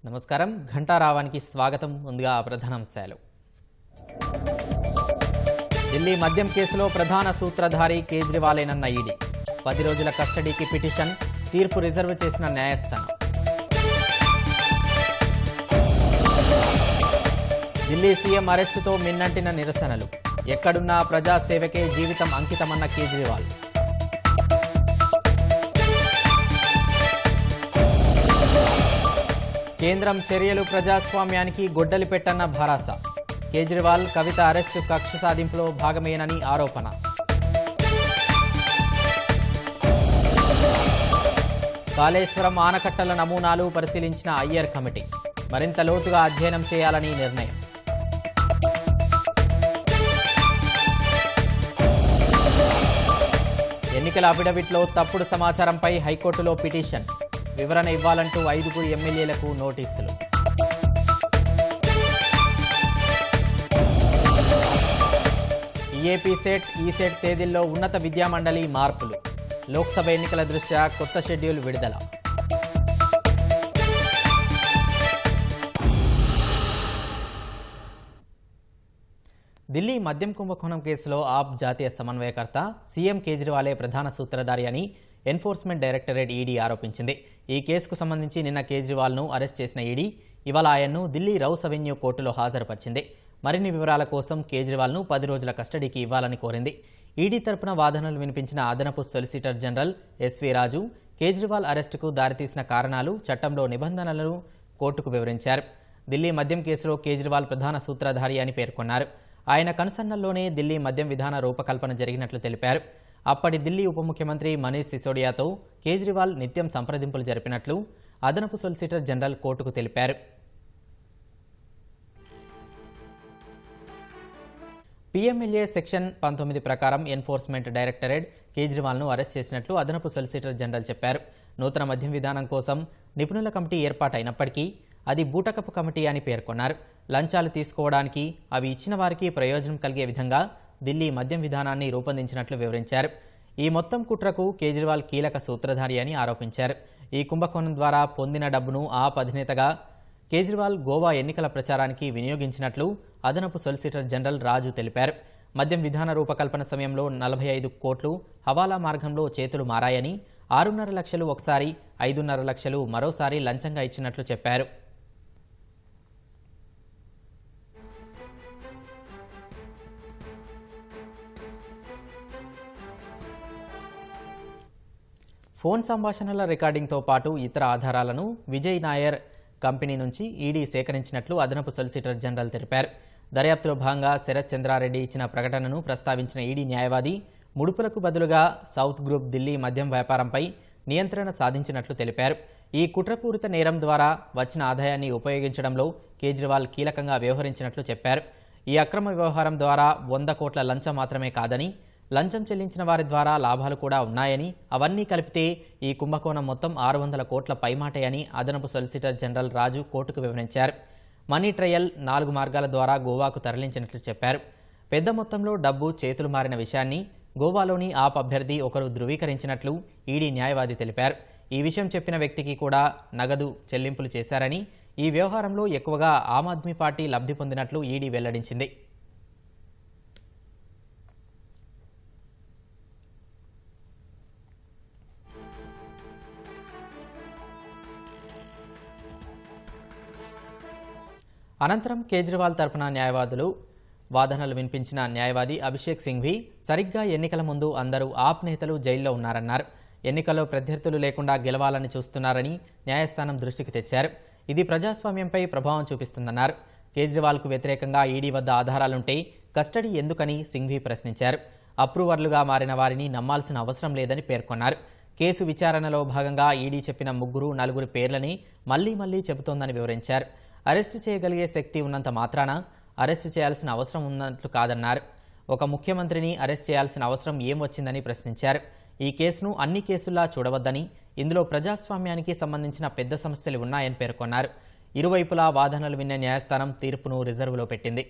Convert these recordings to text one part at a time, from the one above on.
నమస్కారం. ఘంటారావానికి స్వాగతం. ముందుగా ప్రధానాంశాలు. ఢిల్లీ మద్యం కేసులో ప్రధాన సూత్రధారి కేజ్రీవాలేనన్న ఈడీ. 10 రోజుల కస్టడీకి పిటిషన్, తీర్పు రిజర్వ్ చేసిన న్యాయస్థానం. ఢిల్లీ సీఎం అరెస్టుతో మిన్నంటిన నిరసనలు. ఎక్కడున్నా ప్రజాసేవకే జీవితం అంకితమన్న కేజ్రీవాల్. కేంద్రం చర్యలు ప్రజాస్వామ్యానికి గొడ్డలి పెట్టన్న భరాస. కేజ్రీవాల్, కవిత అరెస్టు కక్ష సాధింపులో భాగమేనని ఆరోపణ. కాళేశ్వరం ఆనకట్టల నమూనాలు పరిశీలించిన అయ్యర్ కమిటీ. మరింత లోతుగా అధ్యయనం చేయాలని నిర్ణయం. ఎన్నికల అఫిడవిట్లో తప్పుడు సమాచారంపై హైకోర్టులో పిటిషన్. వివరణ ఇవ్వాలంటూ 5 ఎమ్మెల్యేలకు నోటీసులు. ఈఏపీ సెట్, ఈసెట్ తేదీల్లో ఉన్నత విద్యామండలి మార్పులు. లోక్సభ ఎన్నికల దృష్ట్యా కొత్త షెడ్యూల్ విడుదల. ఢిల్లీ మద్యం కుంభకోణం కేసులో ఆప్ జాతీయ సమన్వయకర్త సీఎం కేజ్రీవాలే ప్రధాన సూత్రధారి అని ఎన్ఫోర్స్మెంట్ డైరెక్టరేట్ ఈడీ ఆరోపించింది. ఈ కేసుకు సంబంధించి నిన్న కేజ్రీవాల్ను అరెస్ట్ చేసిన ఈడీ ఇవాళ ఆయన్ను ఢిల్లీ రౌస్ అవెన్యూ కోర్టులో హాజరుపరిచింది. మరిన్ని వివరాల కోసం కేజ్రీవాల్ను 10 రోజుల కస్టడీకి ఇవ్వాలని కోరింది. ఈడీ తరపున వాదనలు వినిపించిన అదనపు సొలిసిటర్ జనరల్ ఎస్వీ రాజు కేజ్రీవాల్ అరెస్టుకు దారితీసిన కారణాలు, చట్టంలో నిబంధనలను కోర్టుకు వివరించారు. ఢిల్లీ మద్యం కేసులో కేజ్రీవాల్ ప్రధాన సూత్రధారి అని పేర్కొన్నారు. ఆయన కనుసన్నల్లోనే ఢిల్లీ మద్యం విధాన రూపకల్పన జరిగినట్లు తెలిపారు. అప్పటి ఢిల్లీ ఉప ముఖ్యమంత్రి మనీష్ సిసోడియాతో కేజ్రీవాల్ నిత్యం సంప్రదింపులు జరిపినట్లు అదనపు సొలిసిటర్ జనరల్ కోర్టుకు తెలిపారు. పీఎంఎల్ఏ సెక్షన్ 19 ప్రకారం ఎన్ఫోర్స్మెంట్ డైరెక్టరేట్ కేజ్రీవాల్ను అరెస్ట్ చేసినట్లు అదనపు సొలిసిటర్ జనరల్ చెప్పారు. నూతన మద్యం విధానం కోసం నిపుణుల కమిటీ ఏర్పాటైనప్పటికీ అది బూటకపు కమిటీ అని పేర్కొన్నారు. లంచాలు తీసుకోవడానికి, అవి ఇచ్చిన వారికి ప్రయోజనం కలిగే విధంగా ఢిల్లీ మద్యం విధానాన్ని రూపొందించినట్లు వివరించారు. ఈ మొత్తం కుట్రకు కేజ్రీవాల్ కీలక సూత్రధారి అని ఆరోపించారు. ఈ కుంభకోణం ద్వారా పొందిన డబ్బును ఆప్ అధినేతగా కేజ్రీవాల్ గోవా ఎన్నికల ప్రచారానికి వినియోగించినట్లు అదనపు సొలిసిటర్ జనరల్ రాజు తెలిపారు. మద్యం విధాన రూపకల్పన సమయంలో 45 కోట్లు హవాలా మార్గంలో చేతులు మారాయని, 6.5 లక్షలు ఒకసారి, 5.5 లక్షలు మరోసారి లంచంగా ఇచ్చినట్లు చెప్పారు. ఫోన్ సంభాషణల రికార్డింగ్తో పాటు ఇతర ఆధారాలను విజయ్ నాయర్ కంపెనీ నుంచి ఈడీ సేకరించినట్లు అదనపు సొలిసిటర్ జనరల్ తెలిపారు. దర్యాప్తులో భాగంగా శరత్ చంద్రారెడ్డి ఇచ్చిన ప్రకటనను ప్రస్తావించిన ఈడీ న్యాయవాది ముడుపులకు బదులుగా సౌత్ గ్రూప్ ఢిల్లీ మద్యం వ్యాపారంపై నియంత్రణ సాధించినట్లు తెలిపారు. ఈ కుట్రపూరిత నేరం ద్వారా వచ్చిన ఆదాయాన్ని ఉపయోగించడంలో కేజ్రీవాల్ కీలకంగా వ్యవహరించినట్లు చెప్పారు. ఈ అక్రమ వ్యవహారం ద్వారా 100 కోట్ల లంచం మాత్రమే కాదని, లంచం చెల్లించిన వారి ద్వారా లాభాలు కూడా ఉన్నాయని, అవన్నీ కలిపితే ఈ కుంభకోణం మొత్తం 600 కోట్ల పైమాటే అని అదనపు సొలిసిటర్ జనరల్ రాజు కోర్టుకు వివరించారు. మనీ ట్రయల్ 4 మార్గాల ద్వారా గోవాకు తరలించినట్లు చెప్పారు. పెద్ద మొత్తంలో డబ్బు చేతులు మారిన విషయాన్ని గోవాలోని ఆప్ అభ్యర్థి ఒకరు ధృవీకరించినట్లు ఈడీ న్యాయవాది తెలిపారు. ఈ విషయం చెప్పిన వ్యక్తికి కూడా నగదు చెల్లింపులు చేశారని, ఈ వ్యవహారంలో ఎక్కువగా ఆమ్ ఆద్మీ పార్టీ లబ్ధి పొందినట్లు ఈడీ వెల్లడించింది. అనంతరం కేజ్రీవాల్ తరపున న్యాయవాదులు వాదనలు వినిపించిన న్యాయవాది అభిషేక్ సింఘ్వి సరిగ్గా ఎన్నికల ముందు అందరూ ఆప్ నేతలు జైల్లో ఉన్నారన్నారు. ఎన్నికల్లో ప్రత్యర్థులు లేకుండా గెలవాలని చూస్తున్నారని న్యాయస్థానం దృష్టికి తెచ్చారు. ఇది ప్రజాస్వామ్యంపై ప్రభావం చూపిస్తుందన్నారు. కేజ్రీవాల్కు వ్యతిరేకంగా ఈడీ వద్ద ఆధారాలుంటే కస్టడీ ఎందుకని సింఘ్వి ప్రశ్నించారు. అప్రూవర్లుగా మారిన వారిని నమ్మాల్సిన అవసరం లేదని పేర్కొన్నారు. కేసు విచారణలో భాగంగా ఈడీ చెప్పిన 3-4 పేర్లని మళ్లీ చెబుతోందని వివరించారు. అరెస్టు చేయగలిగే శక్తి ఉన్నంత మాత్రాన అరెస్టు చేయాల్సిన అవసరం ఉన్నట్లు కాదన్నారు. ఒక ముఖ్యమంత్రిని అరెస్ట్ చేయాల్సిన అవసరం ఏం వచ్చిందని ప్రశ్నించారు. ఈ కేసును అన్ని కేసుల్లా చూడవద్దని, ఇందులో ప్రజాస్వామ్యానికి సంబంధించిన పెద్ద సమస్యలు ఉన్నాయని పేర్కొన్నారు. ఇరువైపులా వాదనలు విన్న న్యాయస్థానం తీర్పును రిజర్వులో పెట్టింది.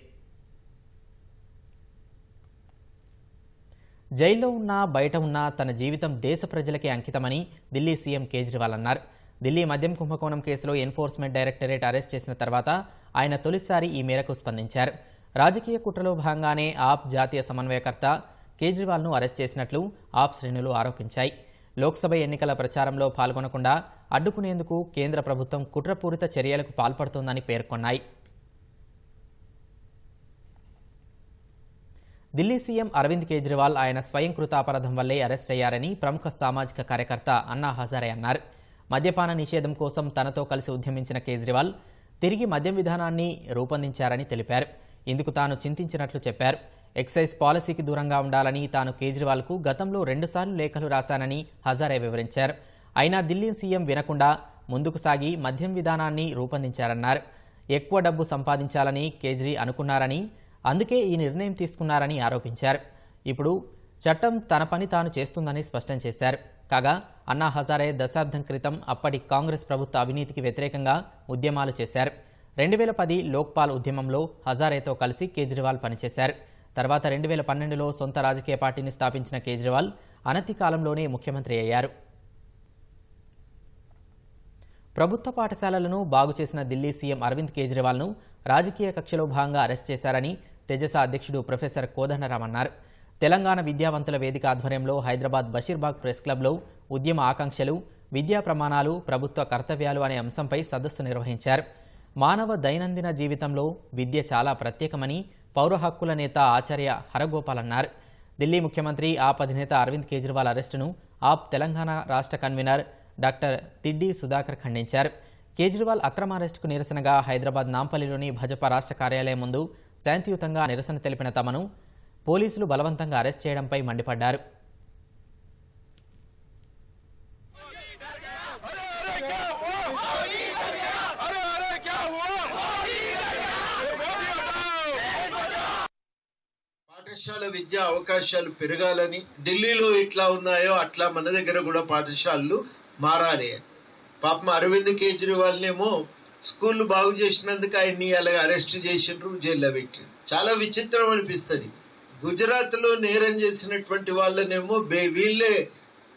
జైల్లో ఉన్నా బయట ఉన్నా తన జీవితం దేశ ప్రజలకే అంకితమని ఢిల్లీ సీఎం కేజ్రీవాల్ అన్నారు. ఢిల్లీ మద్యం కుంభకోణం కేసులో ఎన్ఫోర్స్మెంట్ డైరెక్టరేట్ అరెస్ట్ చేసిన తర్వాత ఆయన తొలిసారి ఈ మేరకు స్పందించారు. రాజకీయ కుట్రలో భాగంగానే ఆప్ జాతీయ సమన్వయకర్త కేజ్రీవాల్ను అరెస్ట్ చేసినట్లు ఆప్ శ్రేణులు ఆరోపించాయి. లోక్సభ ఎన్నికల ప్రచారంలో పాల్గొనకుండా అడ్డుకునేందుకు కేంద్ర ప్రభుత్వం కుట్రపూరిత చర్యలకు పాల్పడుతోందని పేర్కొన్నాయి. ఢిల్లీ సీఎం అరవింద్ కేజ్రీవాల్ ఆయన స్వయం కృతాపరాధం వల్లే అరెస్ట్ అయ్యారని ప్రముఖ సామాజిక కార్యకర్త అన్నా హజారే అన్నారు. మద్యపాన నిషేధం కోసం తనతో కలిసి ఉద్యమించిన కేజ్రీవాల్ తిరిగి మద్యం విధానాన్ని రూపొందించారని తెలిపారు. ఇందుకు తాను చింతించినట్లు చెప్పారు. ఎక్సైజ్ పాలసీకి దూరంగా ఉండాలని తాను కేజ్రీవాల్కు గతంలో 2 సార్లు లేఖలు రాశానని హజారే వివరించారు. అయినా ఢిల్లీ సీఎం వినకుండా ముందుకు సాగి మద్యం విధానాన్ని రూపొందించారన్నారు. ఎక్కువ డబ్బు సంపాదించాలని కేజ్రీ అనుకున్నారని, అందుకే ఈ నిర్ణయం తీసుకున్నారని ఆరోపించారు. ఇప్పుడు చట్టం తన పని తాను చేస్తుందని స్పష్టం చేశారు. కాగా అన్నా హజారే దశాబ్దం క్రితం అప్పటి కాంగ్రెస్ ప్రభుత్వ అవినీతికి వ్యతిరేకంగా ఉద్యమాలు చేశారు. 2010 లోక్పాల్ ఉద్యమంలో హజారేతో కలిసి కేజ్రీవాల్ పనిచేశారు. తర్వాత 2012లో సొంత రాజకీయ పార్టీని స్థాపించిన కేజ్రీవాల్ అనతి కాలంలోనే ముఖ్యమంత్రి అయ్యారు. ప్రభుత్వ పాఠశాలలను బాగు చేసిన ఢిల్లీ సీఎం అరవింద్ కేజ్రీవాల్ను రాజకీయ కక్షలో భాగంగా అరెస్ట్ చేశారని తెజస అధ్యక్షుడు ప్రొఫెసర్ కోదండరాం అన్నారు. తెలంగాణ విద్యావంతుల వేదిక ఆధ్వర్యంలో హైదరాబాద్ బషీర్బాగ్ ప్రెస్ క్లబ్లో ఉద్యమ ఆకాంక్షలు, విద్యా ప్రమాణాలు, ప్రభుత్వ కర్తవ్యాలు అనే అంశంపై సదస్సు నిర్వహించారు. మానవ దైనందిన జీవితంలో విద్య చాలా ప్రత్యేకమని పౌర హక్కుల నేత ఆచార్య హరగోపాల్ అన్నారు. ఢిల్లీ ముఖ్యమంత్రి ఆప్ అధినేత అరవింద్ కేజ్రీవాల్ అరెస్టును ఆప్ తెలంగాణ రాష్ట్ర కన్వీనర్ డాక్టర్ తిడ్డి సుధాకర్ ఖండించారు. కేజ్రీవాల్ అక్రమ అరెస్టుకు నిరసనగా హైదరాబాద్ నాంపల్లిలోని భాజపా రాష్ట్ర కార్యాలయం ముందు శాంతియుతంగా నిరసన తెలిపిన తమను పోలీసులు బలవంతంగా అరెస్ట్ చేయడంపై మండిపడ్డారు. పాఠశాల విద్యా అవకాశాలు పెరగాలని, ఢిల్లీలో ఎట్లా ఉన్నాయో అట్లా మన దగ్గర కూడా పాఠశాలలు మారాలి. పాపం అరవింద్ కేజ్రీవాల్ నేమో స్కూల్ బాగు చేసినందుకు ఆయన్ని అలాగే అరెస్ట్ చేసిండ్రు, జైల్లో పెట్టిండ్రు. చాలా విచిత్రం అనిపిస్తుంది. గుజరాత్ లో నేరం చేసినటువంటి వాళ్ళనేమో వీళ్ళే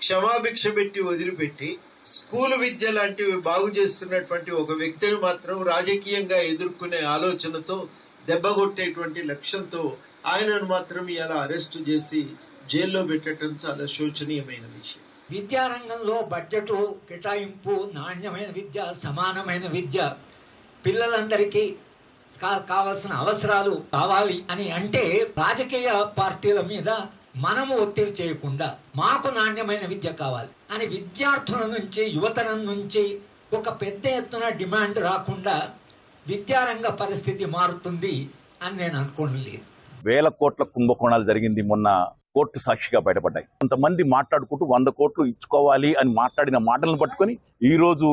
క్షమాభిక్ష పెట్టి వదిలిపెట్టి స్కూల్ విద్య లాంటివి బాగు చేస్తున్నటువంటి ఒక వ్యక్తిని మాత్రం రాజకీయంగా ఎదుర్కొనే ఆలోచనతో దెబ్బగొట్టేటువంటి లక్ష్యంతో ఆయనను మాత్రం ఇలా అరెస్టు చేసి జైల్లో పెట్టడం చాలా శోచనీయమైన విషయం. విద్యారంగంలో బడ్జెట్ కేటాయింపు, నాణ్యమైన విద్య, సమానమైన విద్య, పిల్లలందరికీ కావాల్సిన అవసరాలు కావాలి అని అంటే రాజకీయ పార్టీల మీద మనము ఒత్తిడి చేయకుండా మాకు నాణ్యమైన విద్య కావాలి అని విద్యార్థుల నుంచి, యువతరం నుంచి ఒక పెద్ద ఎత్తున డిమాండ్ రాకుండా విద్యారంగ పరిస్థితి మారుతుంది అని నేను అనుకోలేదు. వేల కోట్ల కుంభకోణాలు జరిగింది మొన్న కోర్టు సాక్షిగా బయటపడ్డాయి. కొంతమంది మాట్లాడుకుంటూ 100 కోట్లు ఇచ్చుకోవాలి అని మాట్లాడిన మాటలను పట్టుకొని ఈ రోజు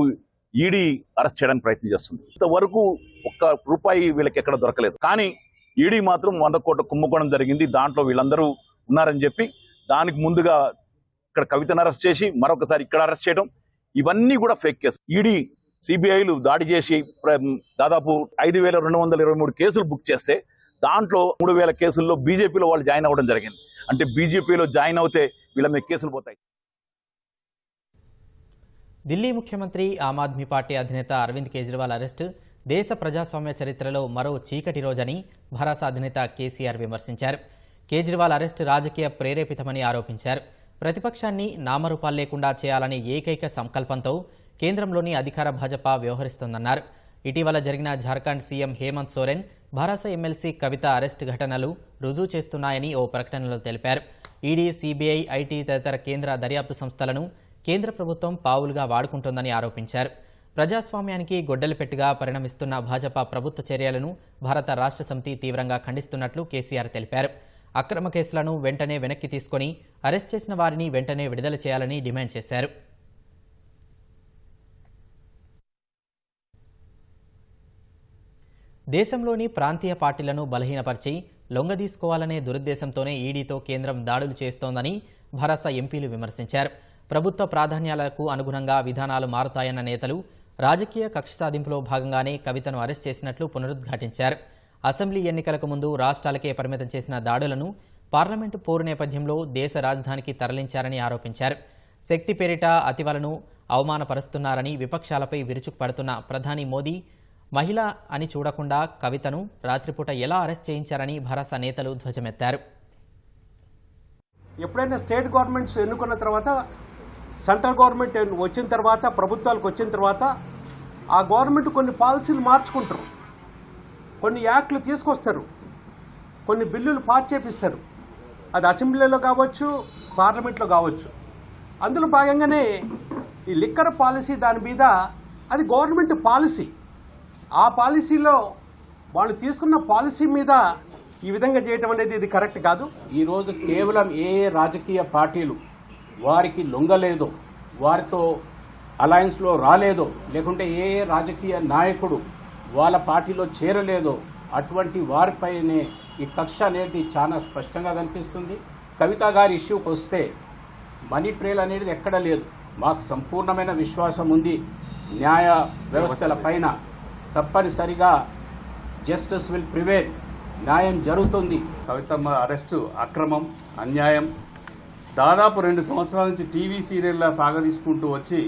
ఈడీ అరెస్ట్ చేయడానికి ప్రయత్నం చేస్తుంది. ఇంతవరకు ₹1 వీళ్ళకి ఎక్కడ దొరకలేదు. కానీ ఈడీ మాత్రం 100 కోట్ల కుంభకోణం జరిగింది, దాంట్లో వీళ్ళందరూ ఉన్నారని చెప్పి దానికి ముందుగా ఇక్కడ కవితను అరెస్ట్ చేసి మరొకసారి ఇక్కడ అరెస్ట్ చేయడం, ఇవన్నీ కూడా ఫేక్ కేసు. ఈడీ, సిబిఐలు దాడి చేసి దాదాపు 5,223 కేసులు బుక్ చేస్తే దాంట్లో 3,000 కేసుల్లో బీజేపీలో వాళ్ళు జాయిన్ అవ్వడం జరిగింది. అంటే బీజేపీలో జాయిన్ అవుతే వీళ్ళ మీద కేసులు పోతాయి. ఢిల్లీ ముఖ్యమంత్రి ఆమ్ ఆద్మీ పార్టీ అధినేత అరవింద్ కేజ్రీవాల్ అరెస్టు దేశ ప్రజాస్వామ్య చరిత్రలో మరో చీకటి రోజని భరాసా అధినేత కేసీఆర్ విమర్శించారు. కేజ్రీవాల్ అరెస్టు రాజకీయ ప్రేరేపితమని ఆరోపించారు. ప్రతిపక్షాన్ని నామరూపాలు లేకుండా చేయాలనే ఏకైక సంకల్పంతో కేంద్రంలోని అధికార భాజపా వ్యవహరిస్తోందన్నారు. ఇటీవల జరిగిన జార్ఖండ్ సీఎం హేమంత్ సోరెన్, భరాసా ఎమ్మెల్సీ కవిత అరెస్టు ఘటనలు రుజువు చేస్తున్నాయని ఓ ప్రకటనలో తెలిపారు. ఈడీ, సిబిఐ, ఐటీ తదితర కేంద్ర దర్యాప్తు సంస్థలను కేంద్ర ప్రభుత్వం పావులుగా వాడుకుంటోందని ఆరోపించారు. ప్రజాస్వామ్యానికి గొడ్డలి పెట్టుగా పరిణమిస్తున్న భాజపా ప్రభుత్వ చర్యలను భారత రాష్ట్ర సమితి తీవ్రంగా ఖండిస్తున్నట్లు కేసీఆర్ తెలిపారు. అక్రమ కేసులను వెంటనే వెనక్కి తీసుకొని అరెస్ట్ చేసిన వారిని వెంటనే విడుదల చేయాలని డిమాండ్ చేశారు. దేశంలోని ప్రాంతీయ పార్టీలను బలహీనపరిచి లొంగదీసుకోవాలనే దురుద్దేశంతోనే ఈడీతో కేంద్రం దాడులు చేస్తోందని భరాసా ఎంపీలు విమర్శించారు. ప్రభుత్వ ప్రాధాన్యాలకు అనుగుణంగా విధానాలు మారుతాయన్న నేతలు రాజకీయ కక్ష సాధింపులో భాగంగానే కవితను అరెస్ట్ చేసినట్లు పునరుద్ఘాటించారు. అసెంబ్లీ ఎన్నికలకు ముందు రాష్ట్రాలకే పరిమితం చేసిన దాడులను పార్లమెంటు పోరు నేపథ్యంలో దేశ రాజధానికి తరలించారని ఆరోపించారు. శక్తి పేరిట అతివలను అవమానపరుస్తున్నారని విపక్షాలపై విరుచుకుపడుతున్న ప్రధాని మోదీ మహిళ అని చూడకుండా కవితను రాత్రిపూట ఎలా అరెస్ట్ చేయించారని భరాసా నేతలు ధ్వజమెత్తారు. ఎప్పుడైనా స్టేట్ గవర్నమెంట్స్ ఎన్నుకున్న తర్వాత, సెంట్రల్ గవర్నమెంట్ వచ్చిన తర్వాత, ప్రభుత్వాలకు వచ్చిన తర్వాత ఆ గవర్నమెంట్ కొన్ని పాలసీలు మార్చుకుంటారు, కొన్ని యాక్ట్లు తీసుకొస్తారు, కొన్ని బిల్లులు పాస్ చేపిస్తారు. అది అసెంబ్లీలో కావచ్చు, పార్లమెంట్లో కావచ్చు. అందులో భాగంగానే ఈ లిక్కర్ పాలసీ దాని మీద అది గవర్నమెంట్ పాలసీ. ఆ పాలసీలో వాళ్ళు తీసుకున్న పాలసీ మీద ఈ విధంగా చేయటం అనేది ఇది కరెక్ట్ కాదు. ఈరోజు కేవలం ఏ రాజకీయ పార్టీలు వారికి లొంగలేదో, వారితో అలయన్స్లో రాలేదో, లేకుంటే ఏ రాజకీయ నాయకుడు వాళ్ళ పార్టీలో చేరలేదో అటువంటి వారిపైనే ఈ కక్ష అనేది చాలా స్పష్టంగా కనిపిస్తుంది. కవిత గారి ఇష్యూకి వస్తే మనీ ట్రేల్ అనేది ఎక్కడ లేదు. మాకు సంపూర్ణమైన విశ్వాసం ఉంది. న్యాయ వ్యవస్థల పైన తప్పనిసరిగా జస్టిస్ విల్ ప్రివేల్, న్యాయం జరుగుతుంది. కవితమ్మ అరెస్టు అక్రమం, అన్యాయం. దాదాపు 2 సంవత్సరాల నుంచి టీవీ సీరియల్లా సాగదీసుకుంటూ వచ్చి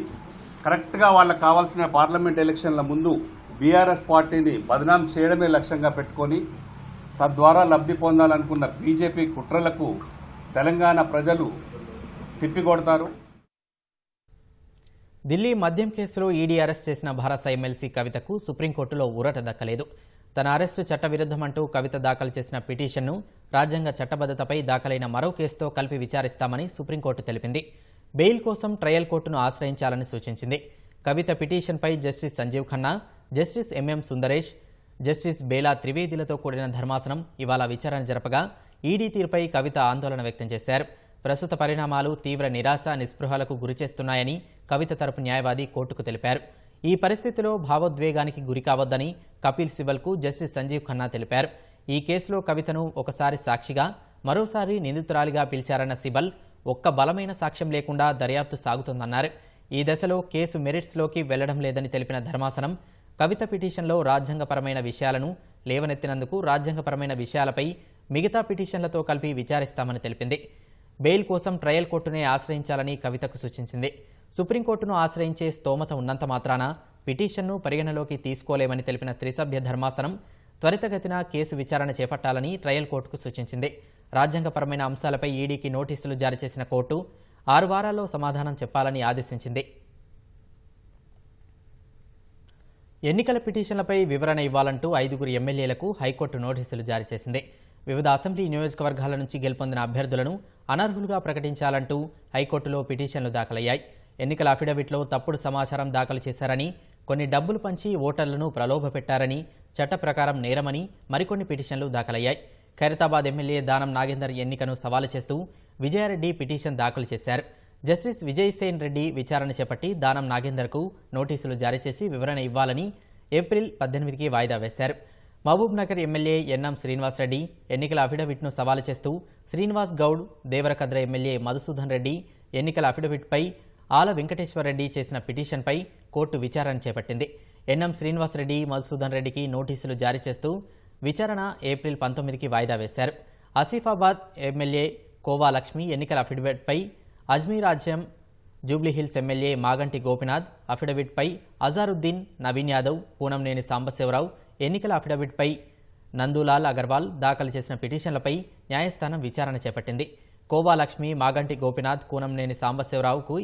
కరెక్ట్గా వాళ్ళకు కావాల్సిన పార్లమెంట్ ఎలక్షన్ల ముందు బీఆర్ఎస్ పార్టీని బదనాం చేయడమే లక్ష్యంగా పెట్టుకొని తద్వారా లబ్ధి పొందాలనుకున్న బీజేపీ కుట్రలకు తెలంగాణ ప్రజలు తిప్పికొడతారు. ఢిల్లీ మద్యం కేసులో ఈడీ అరెస్ట్ చేసిన భరాసా ఎమ్మెల్సీ కవితకు సుప్రీంకోర్టులో ఊరట దక్కలేదు. తన అరెస్టు చట్టవిరుద్ధమంటూ కవిత దాఖలు చేసిన పిటిషన్ను రాజ్యాంగ చట్టబద్ధతపై దాఖలైన మరో కేసుతో కలిపి విచారిస్తామని సుప్రీంకోర్టు తెలిపింది. బెయిల్ కోసం ట్రయల్ కోర్టును ఆశ్రయించాలని సూచించింది. కవిత పిటిషన్పై justice Sanjiv Khanna, justice M M Sundaresh, justice Bela త్రివేదిలతో కూడిన ధర్మాసనం ఇవాళ విచారణ జరపగా ఈడీ తీరుపై కవిత ఆందోళన వ్యక్తం చేశారు. ప్రస్తుత పరిణామాలు తీవ్ర నిరాశ, నిస్పృహలకు గురిచేస్తున్నాయని కవిత తరపు న్యాయవాది కోర్టుకు తెలిపారు. ఈ పరిస్థితిలో భావోద్వేగానికి గురికావద్దని కపిల్ సిబల్కు జస్టిస్ సంజీవ్ ఖన్నా తెలిపారు. ఈ కేసులో కవితను ఒకసారి సాక్షిగా, మరోసారి నిందితురాలిగా పిలిచారన్న సిబల్ ఒక్క బలమైన సాక్ష్యం లేకుండా దర్యాప్తు సాగుతుందన్నారు. ఈ దశలో కేసు మెరిట్స్లోకి వెళ్లడం లేదని తెలిపిన ధర్మాసనం కవిత పిటిషన్లో రాజ్యాంగపరమైన విషయాలను లేవనెత్తినందుకు రాజ్యాంగపరమైన విషయాలపై మిగతా పిటిషన్లతో కలిపి విచారిస్తామని తెలిపింది. బెయిల్ కోసం ట్రయల్ కోర్టునే ఆశ్రయించాలని కవితకు సూచించింది. సుప్రీంకోర్టును ఆశ్రయించే స్తోమత ఉన్నంత మాత్రాన పిటిషన్ను పరిగణలోకి తీసుకోలేమని తెలిపిన త్రిసభ్య ధర్మాసనం త్వరితగతిన కేసు విచారణ చేపట్టాలని ట్రయల్ కోర్టుకు సూచించింది. రాజ్యాంగపరమైన అంశాలపై ఈడీకి నోటీసులు జారీ చేసిన కోర్టు 6 వారాల్లో సమాధానం చెప్పాలని ఆదేశించింది. ఎన్నికల పిటిషన్లపై వివరణ ఇవ్వాలంటూ 5 ఎమ్మెల్యేలకు హైకోర్టు నోటీసులు జారీ చేసింది. వివిధ అసెంబ్లీ నియోజకవర్గాల నుంచి గెలుపొందిన అభ్యర్థులను అనర్హులుగా ప్రకటించాలంటూ హైకోర్టులో పిటిషన్లు దాఖలయ్యాయి. ఎన్నికల అఫిడవిట్లో తప్పుడు సమాచారం దాఖలు చేశారని, కొన్ని డబ్బులు పంచి ఓటర్లను ప్రలోభపెట్టారని, చట్ట ప్రకారం నేరమని మరికొన్ని పిటిషన్లు దాఖలయ్యాయి. ఖైరతాబాద్ ఎమ్మెల్యే దానం నాగేందర్ ఎన్నికను సవాలు చేస్తూ విజయారెడ్డి పిటిషన్ దాఖలు చేశారు. జస్టిస్ విజయసేన్ రెడ్డి విచారణ చేపట్టి దానం నాగేందర్కు నోటీసులు జారీ చేసి వివరణ ఇవ్వాలని ఏప్రిల్ 18కి వాయిదా వేశారు. మహబూబ్ నగర్ ఎమ్మెల్యే ఎన్ఎం శ్రీనివాసరెడ్డి ఎన్నికల అఫిడవిట్ను సవాలు చేస్తూ శ్రీనివాస్ గౌడ్, దేవరకద్ర ఎమ్మెల్యే మధుసూదన్ రెడ్డి ఎన్నికల అఫిడవిట్పై ఆల వెంకటేశ్వరరెడ్డి చేసిన పిటిషన్పై కోర్టు విచారణ చేపట్టింది. ఎన్ఎం శ్రీనివాసరెడ్డి, మధుసూదన్ రెడ్డికి నోటీసులు జారీ చేస్తూ విచారణ ఏప్రిల్ 19కి వాయిదా వేశారు. ఆసిఫాబాద్ ఎమ్మెల్యే కోవా లక్ష్మి ఎన్నికల అఫిడవిట్పై అజ్మీర్ ఆజ్యం, జూబ్లీహిల్స్ ఎమ్మెల్యే మాగంటి గోపినాథ్ అఫిడవిట్పై అజారుద్దీన్, నవీన్ యాదవ్, పూనంనేని సాంబశివరావు ఎన్నికల అఫిడవిట్పై నందూలాల్ అగర్వాల్ దాఖలు చేసిన పిటిషన్లపై న్యాయస్థానం విచారణ చేపట్టింది. కోవా లక్ష్మి, మాగంటి గోపినాథ్, కూనంనేని సాంబశివరావుకు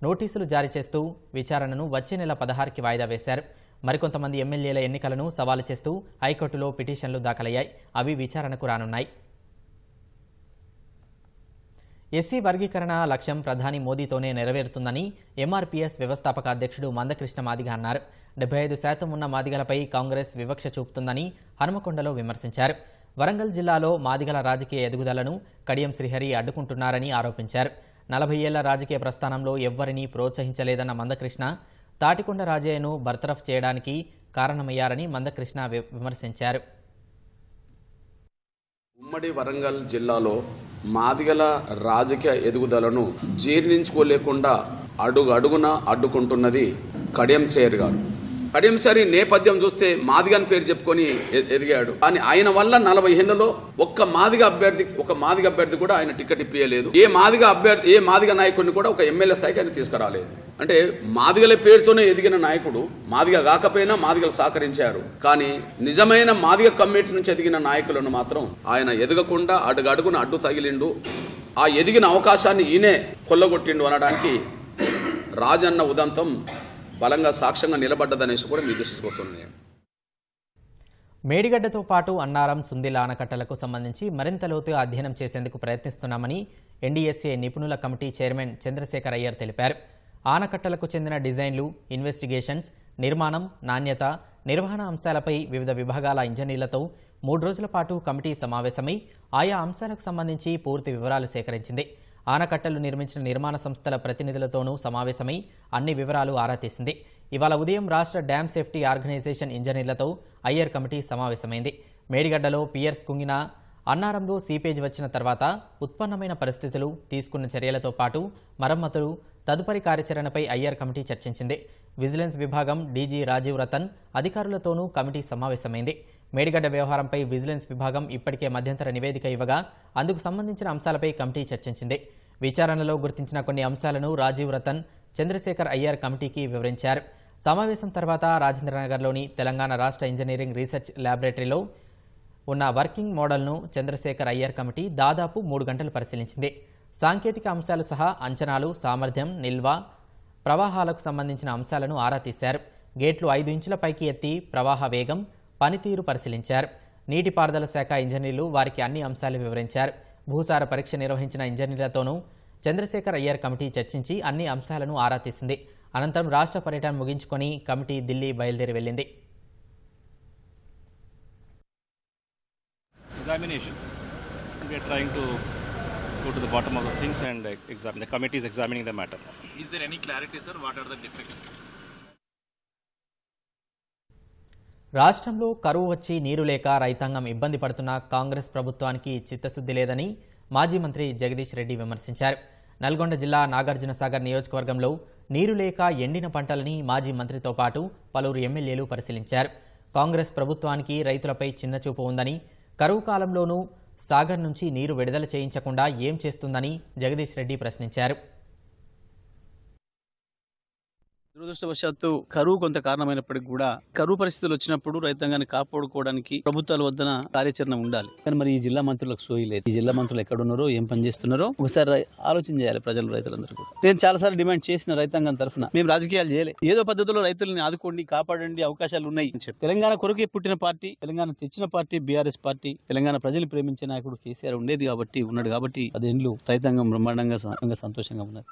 నోటీసులు జారీ చేస్తూ విచారణను వచ్చే నెల 16కి వాయిదా వేశారు. మరికొంతమంది ఎమ్మెల్యేల ఎన్నికలను సవాలు చేస్తూ హైకోర్టులో పిటిషన్లు దాఖలయ్యాయి. అవి విచారణకు రానున్నాయి. ఎస్సీ వర్గీకరణ లక్ష్యం ప్రధాని మోదీతోనే నెరవేరుతుందని ఎంఆర్పీఎస్ వ్యవస్థాపక అధ్యక్షుడు మందకృష్ణ మాదిగ అన్నారు. 75% ఉన్న మాదిగలపై కాంగ్రెస్ వివక్ష చూపుతుందని హనుమకొండలో విమర్శించారు. వరంగల్ జిల్లాలో మాదిగల రాజకీయ ఎదుగుదలను కడియం శ్రీహరి అడ్డుకుంటున్నారని ఆరోపించారు. 40 ఏళ్ల రాజకీయ ప్రస్థానంలో ఎవ్వరినీ ప్రోత్సహించలేదన్న మందకృష్ణ తాటికొండ రాజయ్యను బర్తరఫ్ చేయడానికి కారణమయ్యారని మందకృష్ణ విమర్శించారు. ఉమ్మడి వరంగల్ జిల్లాలో మాదిగల రాజకీయ ఎదుగుదలను జీర్ణించుకోలేకుండా అడుగున అడ్డుకుంటున్నది కడియం శ్రేయర్ గారు. కడియంసరి నేపథ్యం చూస్తే మాదిగని పేరు చెప్పుకొని ఎదిగాడు. కానీ ఆయన వల్ల 40 ఏళ్లలో ఒక్క మాదిగ అభ్యర్థి కూడా ఆయన టికెట్ ఇప్పించలేదు. ఏ మాదిగ నాయకుడిని కూడా ఒక ఎమ్మెల్యే స్థాయికి ఆయన తీసుకురాలేదు. అంటే మాదిగల పేరుతోనే ఎదిగిన నాయకుడు, మాదిగ కాకపోయినా మాదిగలు సహకరించారు. కానీ నిజమైన మాదిగ కమ్యూనిటీ నుంచి ఎదిగిన నాయకులను మాత్రం ఆయన ఎదగకుండా అడుగడుగున అడ్డు తగిలిండు. ఆ ఎదిగిన అవకాశాన్ని ఈయనే కొల్లగొట్టిండు అనడానికి రాజన్న ఉదంతం బలంగా సాక్ష్యంగా నిలబడ్డదనేసి కూడా మీ దృష్టికొస్తున్నాయి. మేడిగడ్డతో పాటు అన్నారం, సుందిల ఆనకట్టలకు సంబంధించి మరింత లోతుగా అధ్యయనం చేసేందుకు ప్రయత్నిస్తున్నామని ఎన్డీఎస్ఏ నిపుణుల కమిటీ చైర్మన్ చంద్రశేఖర్ అయ్యర్ తెలిపారు. ఆనకట్టలకు చెందిన డిజైన్లు, ఇన్వెస్టిగేషన్స్, నిర్మాణం, నాణ్యత, నిర్వహణ అంశాలపై వివిధ విభాగాల ఇంజనీర్లతో 3 రోజుల పాటు కమిటీ సమావేశమై ఆయా అంశాలకు సంబంధించి పూర్తి వివరాలు సేకరించింది. ఆనకట్టలు నిర్మించిన నిర్మాణ సంస్థల ప్రతినిధులతోనూ సమావేశమై అన్ని వివరాలు ఆరా తీసింది. ఇవాళ ఉదయం రాష్ట్ర డ్యామ్ సేఫ్టీ ఆర్గనైజేషన్ ఇంజనీర్లతో అయ్యర్ కమిటీ సమావేశమైంది. మేడిగడ్డలో పియర్స్ కుంగిన, అన్నారంలో సీపేజ్ వచ్చిన తర్వాత ఉత్పన్నమైన పరిస్థితులు, తీసుకున్న చర్యలతో పాటు మరమ్మతులు, తదుపరి కార్యాచరణపై అయ్యర్ కమిటీ చర్చించింది. విజిలెన్స్ విభాగం డీజీ రాజీవ్ రతన్ అధికారులతోనూ కమిటీ సమావేశమైంది. మేడిగడ్డ వ్యవహారంపై విజిలెన్స్ విభాగం ఇప్పటికే మధ్యంతర నివేదిక ఇవ్వగా అందుకు సంబంధించిన అంశాలపై కమిటీ చర్చించింది. విచారణలో గుర్తించిన కొన్ని అంశాలను రాజీవ్ రతన్, చంద్రశేఖర్ అయ్యర్ కమిటీకి వివరించారు. సమావేశం తర్వాత రాజేంద్రనగర్లోని తెలంగాణ రాష్ట్ర ఇంజనీరింగ్ రీసెర్చ్ ల్యాబొరేటరీలో ఉన్న వర్కింగ్ మోడల్ను చంద్రశేఖర్ అయ్యర్ కమిటీ దాదాపు 3 గంటలు పరిశీలించింది. సాంకేతిక అంశాలు సహా అంచనాలు, సామర్థ్యం, నిల్వ, ప్రవాహాలకు సంబంధించిన అంశాలను ఆరా తీశారు. గేట్లు 5 ఇంచుల పైకి ఎత్తి ప్రవాహ వేగం, పనితీరు పరిశీలించారు. నీటిపారుదల శాఖ ఇంజనీర్లు వారికి అన్ని అంశాలు వివరించారు. భూసార పరీక్ష నిర్వహించిన ఇంజనీర్లతోనూ చంద్రశేఖర్ అయ్యర్ కమిటీ చర్చించి అన్ని అంశాలను ఆరా తీసింది. అనంతరం రాష్ట్ర పర్యటన ముగించుకొని కమిటీ ఢిల్లీ బయలుదేరి వెళ్ళింది. Examination. We are trying to go to the bottom of the things and examine. The committee is examining the matter. Is there any clarity, sir? What are the defects? రాష్ట్రంలో కరువు వచ్చి నీరు లేక రైతాంగం ఇబ్బంది పడుతున్న కాంగ్రెస్ ప్రభుత్వానికి చిత్తశుద్ధి లేదని మాజీ మంత్రి జగదీష్ రెడ్డి విమర్శించారు. నల్గొండ జిల్లా నాగార్జునసాగర్ నియోజకవర్గంలో నీరు లేక ఎండిన పంటలని మాజీ మంత్రితో పాటు పలువురు ఎమ్మెల్యేలు పరిశీలించారు. కాంగ్రెస్ ప్రభుత్వానికి రైతులపై చిన్నచూపు ఉందని, కరువు కాలంలోనూ సాగర్ నుంచి నీరు విడుదల చేయించకుండా ఏం చేస్తుందని జగదీష్ రెడ్డి ప్రశ్నించారు. దురదృష్టవశాత్తు కరువు కొంత కారణమైనప్పటికీ కూడా కరువు పరిస్థితులు వచ్చినప్పుడు రైతాంగాన్ని కాపాడుకోవడానికి ప్రభుత్వాల వద్దన కార్యాచరణ ఉండాలి. కానీ మరి ఈ జిల్లా మంత్రులకు సోయి లేదు. ఈ జిల్లా మంత్రులు ఎక్కడున్నారో, ఏం పని చేస్తున్నారో ఒకసారి ఆలోచన చేయాలి ప్రజలు, రైతులందరూ కూడా. నేను చాలాసార్లు డిమాండ్ చేసిన రైతాంగం తరఫున, మేము రాజకీయాలు చేయలేదు, ఏదో పద్ధతిలో రైతుల్ని ఆదుకోండి, కాపాడండి, అవకాశాలు ఉన్నాయి అని చెప్పి. తెలంగాణ కొరకే పుట్టిన పార్టీ, తెలంగాణ తెచ్చిన పార్టీ బీఆర్ఎస్ పార్టీ. తెలంగాణ ప్రజలు ప్రేమించే నాయకుడు కేసీఆర్ ఉన్నాడు కాబట్టి 10 ఏళ్లు రైతాంగం బ్రహ్మాండంగా సంతోషంగా ఉన్నది.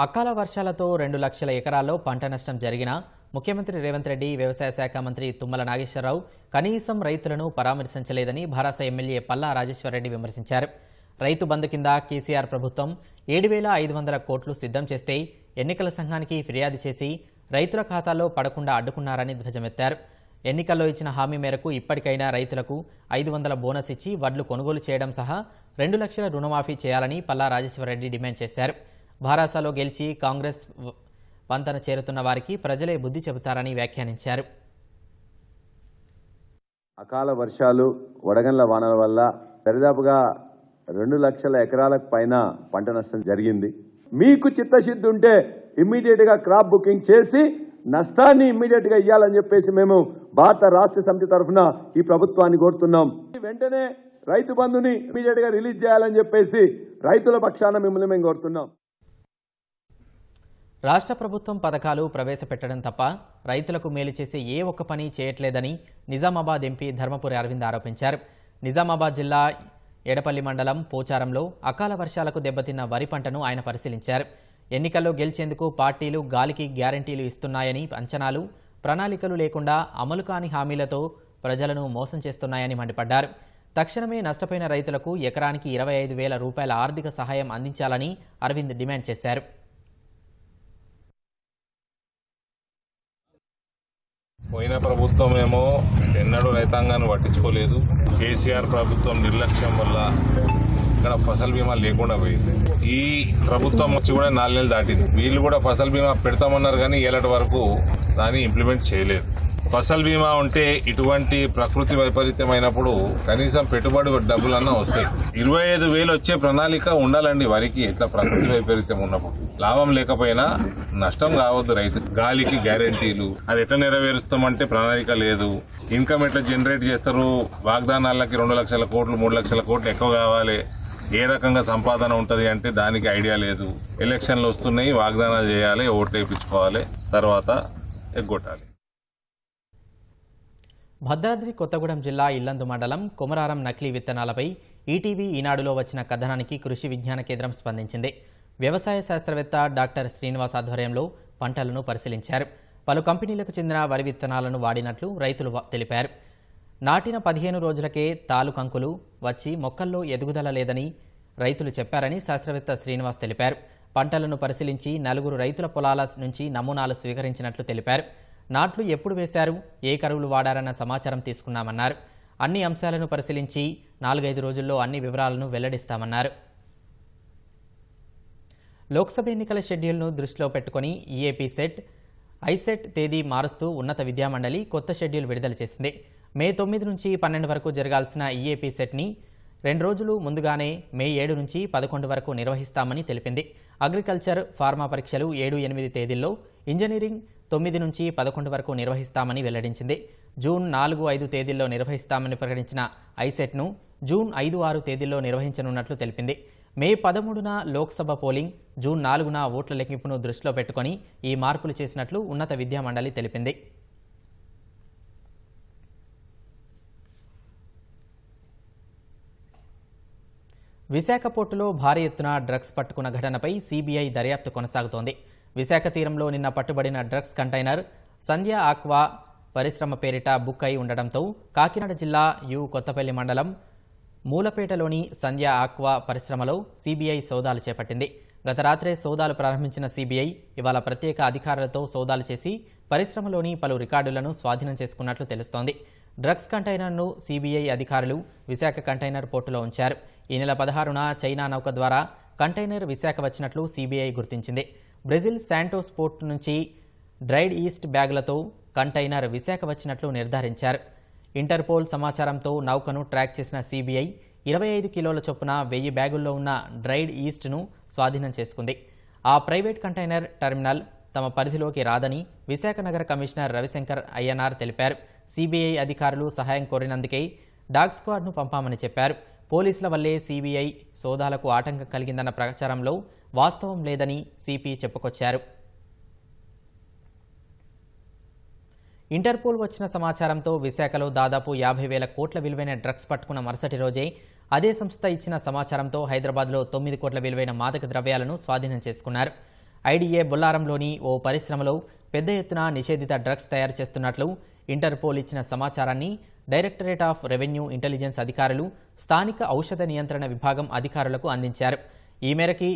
అకాల వర్షాలతో 2 లక్షల ఎకరాల్లో పంట నష్టం జరిగినా ముఖ్యమంత్రి రేవంత్ రెడ్డి, వ్యవసాయ శాఖ మంత్రి తుమ్మల నాగేశ్వరరావు కనీసం రైతులను పరామర్శించలేదని భారాస ఎమ్మెల్యే పల్లా రాజేశ్వరరెడ్డి విమర్శించారు. రైతు బంధు కింద కేసీఆర్ ప్రభుత్వం 7,500 కోట్లు సిద్ధం చేస్తే ఎన్నికల సంఘానికి ఫిర్యాదు చేసి రైతుల ఖాతాల్లో పడకుండా అడ్డుకున్నారని ధ్వజమెత్తారు. ఎన్నికల్లో ఇచ్చిన హామీ మేరకు ఇప్పటికైనా రైతులకు 500 బోనస్ ఇచ్చి వడ్లు కొనుగోలు చేయడం సహా 2 లక్షల రుణమాఫీ చేయాలని పల్లా రాజేశ్వరరెడ్డి డిమాండ్ చేశారు. భారాసలో గెలిచి కాంగ్రెస్ వంతన చేరుతున్న వారికి ప్రజలే బుద్ధి చెబుతారని వ్యాఖ్యానించారు. అకాల వర్షాలు, వడగండ్ల వానల వల్ల దరిదాపుగా 2 లక్షల ఎకరాలకు పైన పంట నష్టం జరిగింది. మీకు చిత్తశుద్ధి ఉంటే ఇమ్మీడియట్ గా క్రాప్ బుకింగ్ చేసి నష్టాన్ని ఇమ్మీడియట్ గా ఇవ్వాలని చెప్పేసి మేము భారత రాష్ట్ర సమితి తరఫున ఈ ప్రభుత్వాన్ని కోరుతున్నాం. వెంటనే రైతు బంధుని ఇమ్మీడియట్ గా రిలీజ్ చేయాలని చెప్పేసి రైతుల పక్షాన మిమ్మల్ని మేము కోరుతున్నాం. రాష్ట్ర ప్రభుత్వం పథకాలు ప్రవేశపెట్టడం తప్ప రైతులకు మేలు చేసే ఏ ఒక్క పని చేయట్లేదని నిజామాబాద్ ఎంపీ ధర్మపురి అరవింద్ ఆరోపించారు. నిజామాబాద్ జిల్లా ఎడపల్లి మండలం పోచారంలో అకాల వర్షాలకు దెబ్బతిన్న వరి పంటను ఆయన పరిశీలించారు. ఎన్నికల్లో గెలిచేందుకు పార్టీలు గాలికి గ్యారంటీలు ఇస్తున్నాయని అంచనాలు, ప్రణాళికలు లేకుండా అమలు కాని హామీలతో ప్రజలను మోసం చేస్తున్నాయని మండిపడ్డారు. తక్షణమే నష్టపోయిన రైతులకు ఎకరానికి 25,000 రూపాయల ఆర్థిక సహాయం అందించాలని అరవింద్ డిమాండ్ చేశారు. పోయిన ప్రభుత్వం ఏమో ఎన్నడూ రైతాంగాన్ని పట్టించుకోలేదు. కేసీఆర్ ప్రభుత్వం నిర్లక్ష్యం వల్ల ఇక్కడ ఫసల్ బీమా లేకుండా పోయింది. ఈ ప్రభుత్వం వచ్చి కూడా 4 నెలలు దాటింది. వీళ్ళు కూడా ఫసల్ బీమా పెడతామన్నారు కానీ ఏలటి వరకు దాన్ని ఇంప్లిమెంట్ చేయలేదు. ఫసల్ బీమా ఉంటే ఇటువంటి ప్రకృతి వైపరీత్యమైనప్పుడు కనీసం పెట్టుబడి డబ్బులన్నా వస్తాయి. 25,000 వచ్చే ప్రణాళిక ఉండాలండి వరికి. ఇట్లా ప్రకృతి వైపరీత్యం ఉన్నప్పుడు లాభం లేకపోయినా నష్టం కావద్దు రైతు. గాలికి గ్యారెంటీలు అది ఎట్లా నెరవేరుస్తామంటే ప్రణాళిక లేదు. ఇన్కమ్ ఎట్లా జనరేట్ చేస్తారు, వాగ్దానాలకి 2 లక్షల కోట్లు 3 లక్షల కోట్లు ఎక్కువ కావాలి, ఏ రకంగా సంపాదన ఉంటది అంటే దానికి ఐడియా లేదు. ఎలక్షన్లు వస్తున్నాయి, వాగ్దానాలు చేయాలి, ఓట్లు వేయించుకోవాలి, తర్వాత ఎగ్గొట్టాలి. భద్రాద్రి కొత్తగూడెం జిల్లా ఇల్లందు మండలం కొమరారం నకిలీ విత్తనాలపై ఈటీవీ ఈనాడులో వచ్చిన కథనానికి కృషి విజ్ఞాన కేంద్రం స్పందించింది. వ్యవసాయ శాస్త్రవేత్త డాక్టర్ శ్రీనివాస్ ఆధ్వర్యంలో పంటలను పరిశీలించారు. పలు కంపెనీలకు చెందిన వరి విత్తనాలను వాడినట్లు రైతులు తెలిపారు. నాటిన 15 రోజులకే తాలుకంకులు వచ్చి మొక్కల్లో ఎదుగుదల లేదని రైతులు చెప్పారని శాస్త్రవేత్త శ్రీనివాస్ తెలిపారు. పంటలను పరిశీలించి 4 రైతుల పొలాల నుంచి నమూనాలు స్వీకరించినట్లు తెలిపారు. నాట్లు ఎప్పుడు వేశారు, ఏ కరువులు వాడారన్న సమాచారం తీసుకున్నామన్నారు. అన్ని అంశాలను పరిశీలించి 4-5 రోజుల్లో అన్ని వివరాలను వెల్లడిస్తామన్నారు. లోక్సభ ఎన్నికల షెడ్యూల్ను దృష్టిలో పెట్టుకుని ఈఏపీ సెట్, ఐసెట్ తేదీ మారుస్తూ ఉన్నత విద్యామండలి కొత్త షెడ్యూల్ విడుదల చేసింది. మే 9 నుంచి 12 వరకు జరగాల్సిన ఈఏపీ సెట్ని 2 రోజులు ముందుగానే మే 7 నుంచి 11 వరకు నిర్వహిస్తామని తెలిపింది. అగ్రికల్చర్, ఫార్మా పరీక్షలు 7-8 తేదీల్లో, ఇంజనీరింగ్ 9 నుంచి 11 వరకు నిర్వహిస్తామని వెల్లడించింది. జూన్ 4-5 తేదీల్లో నిర్వహిస్తామని ప్రకటించిన ఐసెట్ను జూన్ 5-6 తేదీల్లో నిర్వహించనున్నట్లు తెలిపింది. మే 13న లోక్సభ పోలింగ్, జూన్ 4న ఓట్ల లెక్కింపును దృష్టిలో పెట్టుకుని ఈ మార్పులు చేసినట్లు ఉన్నత విద్యామండలి తెలిపింది. విశాఖ పోర్టులో భారీ ఎత్తున డ్రగ్స్ పట్టుకున్న ఘటనపై సీబీఐ దర్యాప్తు కొనసాగుతోంది. విశాఖ తీరంలో నిన్న పట్టుబడిన డ్రగ్స్ కంటైనర్ సంధ్య ఆక్వా పరిశ్రమ పేరిట బుక్ అయి ఉండడంతో కాకినాడ జిల్లా కొత్తపల్లి మండలం మూలపేటలోని సంధ్య ఆక్వా పరిశ్రమలో సీబీఐ సోదాలు చేపట్టింది. గత రాత్రే సోదాలు ప్రారంభించిన సీబీఐ ఇవాళ ప్రత్యేక అధికారులతో సోదాలు చేసి పరిశ్రమలోని పలు రికార్డులను స్వాధీనం చేసుకున్నట్లు తెలుస్తోంది. డ్రగ్స్ కంటైనర్ను సీబీఐ అధికారులు విశాఖ కంటైనర్ పోర్టులో ఉంచారు. ఈ నెల 16న చైనా నౌక ద్వారా కంటైనర్ విశాఖ వచ్చినట్లు సీబీఐ గుర్తించింది. బ్రెజిల్ శాంటోస్ పోర్టు నుంచి డ్రైడ్ ఈస్ట్ బ్యాగులతో కంటైనర్ విశాఖ వచ్చినట్లు నిర్ధారించారు. ఇంటర్పోల్ సమాచారంతో నౌకను ట్రాక్ చేసిన సీబీఐ 25 కిలోల చొప్పున 1000 బ్యాగుల్లో ఉన్న డ్రైడ్ ఈస్ట్ను స్వాధీనం చేసుకుంది. ఆ ప్రైవేట్ కంటైనర్ టెర్మినల్ తమ పరిధిలోకి రాదని విశాఖ నగర కమిషనర్ రవిశంకర్ అయ్యనార్ తెలిపారు. సీబీఐ అధికారులు సహాయం కోరినందుకే డాగ్ స్క్వాడ్ను పంపామని చెప్పారు. పోలీసుల వల్లే సీబీఐ సోదాలకు ఆటంకం కలిగిందన్న ప్రచారంలో వాస్తవం లేదని సిపి చెప్పుకొచ్చారు. ఇంటర్పోల్ వచ్చిన సమాచారంతో విశాఖలో దాదాపు 50,000 కోట్ల విలువైన డ్రగ్స్ పట్టుకున్న మరుసటి రోజే అదే సంస్థ ఇచ్చిన సమాచారంతో హైదరాబాద్లో 9 కోట్ల విలువైన మాదక ద్రవ్యాలను స్వాధీనం చేసుకున్నారు. ఐడీఏ బొల్లారంలోని ఓ పరిశ్రమలో పెద్ద ఎత్తున నిషేధిత డ్రగ్స్ తయారు చేస్తున్నట్లు ఇంటర్పోల్ ఇచ్చిన సమాచారాన్ని డైరెక్టరేట్ ఆఫ్ రెవెన్యూ ఇంటెలిజెన్స్ అధికారులు స్థానిక ఔషధ నియంత్రణ విభాగం అధికారులకు అందించారు. ఈ మేరకి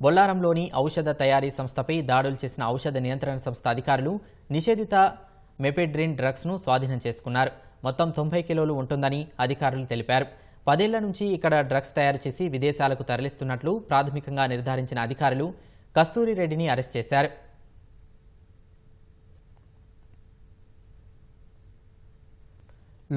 బొల్లారంలోని ఔషధ తయారీ సంస్థపై దాడులు చేసిన ఔషధ నియంత్రణ సంస్థ అధికారులు నిషేధిత మెపెడ్రిన్ డ్రగ్స్ను స్వాధీనం చేసుకున్నారు. మొత్తం 90 కిలోలు ఉంటుందని అధికారులు తెలిపారు. 10 ఏళ్ల నుంచి ఇక్కడ డ్రగ్స్ తయారు చేసి విదేశాలకు తరలిస్తున్నట్లు ప్రాథమికంగా నిర్ధారించిన అధికారులు కస్తూరి రెడ్డిని అరెస్ట్ చేశారు.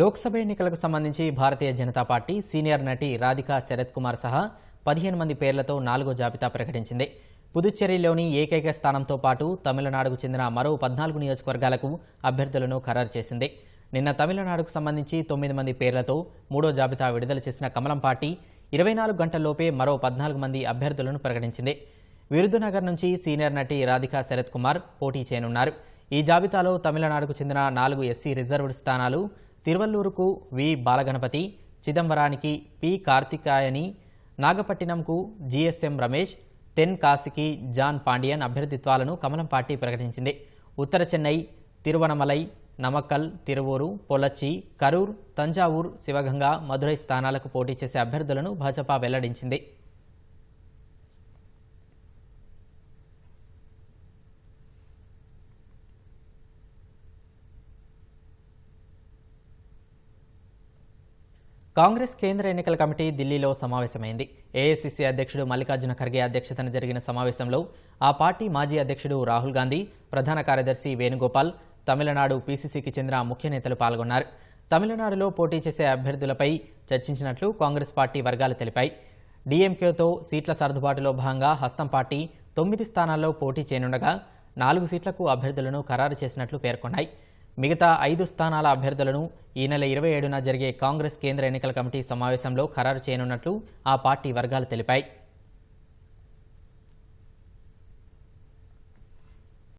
లోక్సభ ఎన్నికలకు సంబంధించి భారతీయ జనతా పార్టీ సీనియర్ నటి రాధికా శరత్ కుమార్ సహా 15 మంది పేర్లతో 4వ జాబితా ప్రకటించింది. పుదుచ్చేరిలోని ఏకైక స్థానంతో పాటు తమిళనాడుకు చెందిన మరో 14 నియోజకవర్గాలకు అభ్యర్థులను ఖరారు చేసింది. నిన్న తమిళనాడుకు సంబంధించి 9 మంది పేర్లతో 3వ జాబితా విడుదల చేసిన కమలం పార్టీ 24 గంటల్లోపే మరో 14 మంది అభ్యర్థులను ప్రకటించింది. విరుదునగర్ నుంచి సీనియర్ నటి రాధికా శరత్ కుమార్ పోటీ చేయనున్నారు. ఈ జాబితాలో తమిళనాడుకు చెందిన 4 ఎస్సీ రిజర్వ్డ్ స్థానాలు తిరువల్లూరుకు వి బాలగణపతి, చిదంబరానికి పి కార్తికాయని, నాగపట్టినంకు జిఎస్ఎం రమేష్, తెన్ కాశీకి జాన్ పాండియన్ అభ్యర్థిత్వాలను కమలం పార్టీ ప్రకటించింది. ఉత్తర చెన్నై, తిరువనమలై, నమక్కల్, తిరువూరు, పొల్లచ్చి, కరూర్, తంజావూర్, శివగంగా, మదురై స్థానాలకు పోటీ చేసే అభ్యర్థులను భాజపా వెల్లడించింది. కాంగ్రెస్ కేంద్ర ఎన్నికల కమిటీ ఢిల్లీలో సమావేశమైంది. ఏఐసీసీ అధ్యక్షుడు మల్లికార్జున ఖర్గే అధ్యక్షతన జరిగిన సమావేశంలో ఆ పార్టీ మాజీ అధ్యక్షుడు రాహుల్ గాంధీ, ప్రధాన కార్యదర్శి వేణుగోపాల్, తమిళనాడు పీసీసీకి చెందిన ముఖ్య నేతలు పాల్గొన్నారు. తమిళనాడులో పోటీ చేసే అభ్యర్థులపై చర్చించినట్లు కాంగ్రెస్ పార్టీ వర్గాలు తెలిపాయి. డీఎంకేతో సీట్ల సర్దుబాటులో భాగంగా హస్తం పార్టీ 9 స్థానాల్లో పోటీ చేయనుండగా 4 సీట్లకు అభ్యర్థులను ఖరారు చేసినట్లు పేర్కొన్నాయి. మిగతా 5 స్థానాల అభ్యర్థులను ఈ నెల 27న జరిగే కాంగ్రెస్ కేంద్ర ఎన్నికల కమిటీ సమావేశంలో ఖరారు చేయనున్నట్లు ఆ పార్టీ వర్గాలు తెలిపాయి.